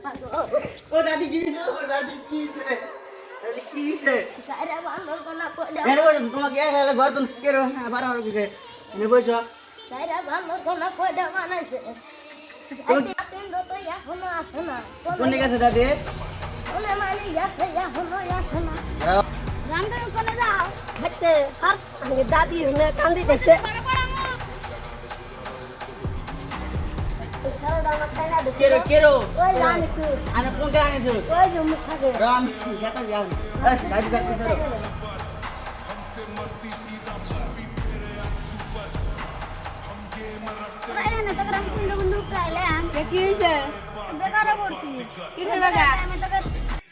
ও দাদি কি হইছে? ও দাদি কি হইছে? দাদি কি হইছে? সাইরা বান্দর কোনা পড়ে এনে বসো তোমাকে এর ঘর তো কেরো আবার আর কিছু এনে বসো সাইরা বান্দর কোনা পড়ে বানাইছে তিনটো তো এখনো আসে না কোন দিকে আছে দাদি কোনে মানে গেছে এখনো আসে না আরে, রামদার কোনে যাও দেখতে আর আগে দাদি হুনে কান্দি দেখছে কেরো কেরো ওই জানিস আরে কোন কে আনিছো ওই যে মুখ থাকে রাম যেটা যাও দাদি কাছে ধরো রাইলে না তখন আমি তিনটো বন্ধু চাইলে কি হয়েছে বেকার করছি কিসের বেকার? আমি তোকে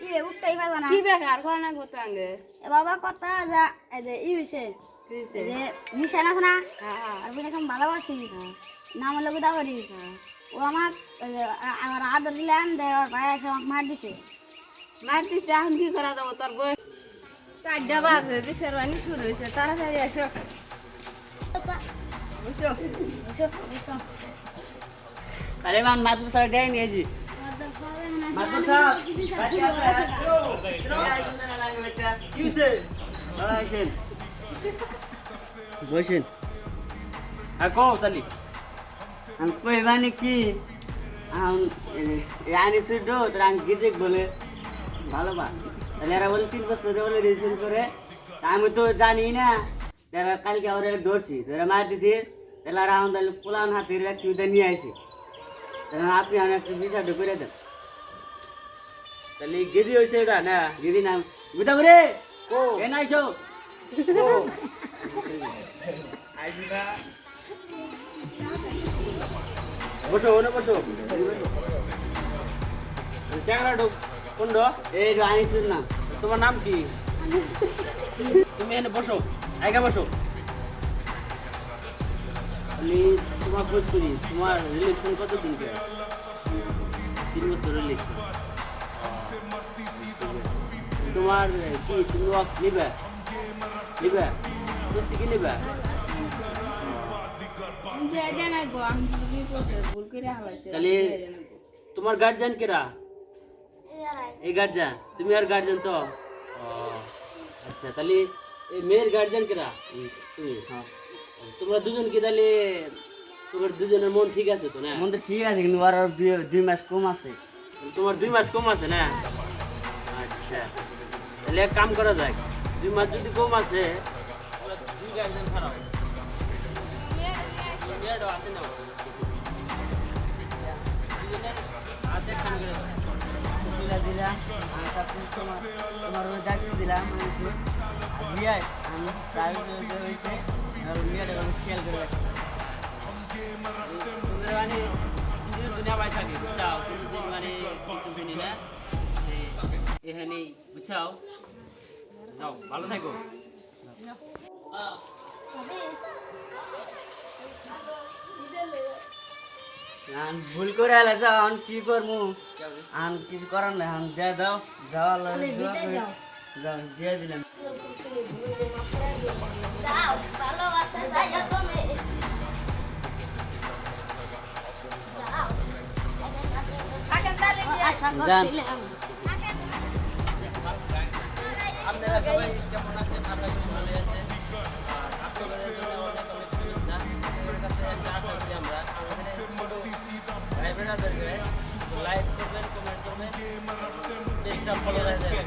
ইয়ে উঠতেই পারলাম না কি বেকার করোনা করতে আগে এ বাবা কথা যা এই যে ই হইছে কি হয়েছে? এই যে মিশান আছে না হ্যাঁ হ্যাঁ আর বিনা কেমন ভালোবাসি নাম হলো গুদা করি ও আমার আমার আদর দিলাম দেওয়ার ভাই এসে আমাকে মার দিছে মারতিস এখন কি করা যাবো তোর বয়স 4টা বাজে বিচার বানি শুরু হয়েছে তাড়াতাড়ি আসো বুঝছো আরে মান মাতুর স্যার দেই নিয়েছি মাতুর স্যার বাচ্চা আছে কি হইছে বসেন বসেন হ্যাঁ কও তালি আমি কই মানে কি আম রানি সুডো তার গিজে বলে ভালো বা তাহলে এরা বলে 3 বছর ধরে বলে রেজিস্ট্রেশন করে তা আমি তো জানি না তারা কালকে ওরা ধরছি ধরে মার দিছি তাহলে রাউন্ড তাহলে পুলান হাতের একটু নিয়ে আসি তাহলে আপনি আমি একটু বিচারটা করে দেন তালি গেদি হইছে এটা না দিদি নাম বুঝা করে ও এ নাইছো ও আইজিনা বসো ওনে বসো চ্যাংরা ঢোক কোন এই রানি সুর না তোমার নাম কি তুমি এনে বসো আইগা বসো তাহলে তোমার খোঁজ করি তোমার রিলেশন কত দিন কে 3 বছর রিলেশন তোমার কি তুমি ওয়াক নিবে নিবে সত্যি কি নিবে যে জানাই গো আমি তো কি করতে ভুল করে হালাইছে তাহলে তোমার গার্জিয়ান কেরা এই গার্জিয়ান তুমি আর গার্জিয়ান তো ও আচ্ছা তাহলে এই মেয়ের গার্জিয়ান কেরা তুমি হ্যাঁ তোমরা দুজন কি তাহলে তোমার দুজনের মন ঠিক আছে তো না মন তো ঠিক আছে কিন্তু আর 2 মাস কম আছে তোমার 2 মাস কম আছে না আচ্ছা তাহলে এক কাম করা যাক 2 মাস যদি কম আছে তাহলে 2 গার্জেন ছাড়াও মেয়েটাও আছে না দুজনের হাতে কাম করে দাও। দিলা দিলা আর তারপর তোমার ওই দায়িত্ব দিলাম আমি বিয়ে আমি প্রাইভেট হয়েছে আর বিয়েটা আমি খেয়াল করে রাখি তোমরা মানে দুনিয়া বাই থাকে বুঝাও কোনোদিন মানে কিছু শুনি না এখানে বুঝাও যাও ভালো থাকো আমি ভুল করে আলে যাও আমি কি করবো আমি কিছু করার নাই আমি দিয়ে দাও যাওয়ার লাগে যাও দিয়ে দিলাম যাও ভালো আছে যাইয়া তুমি যাও থাকেন তাহলে আশা যান। করছিলাম আপনারা সবাই কেমন আছেন আপনাদের ভালো আছেন আর আপনাদের জন্য অনেক অনেক শুভেচ্ছা আপনাদের কাছে একটা আশা করি আমরা আমাদের এই ছোট ভাই বোনেদেরকে লাইক করবেন কমেন্ট করবেন পেজটা ফলো রাখবেন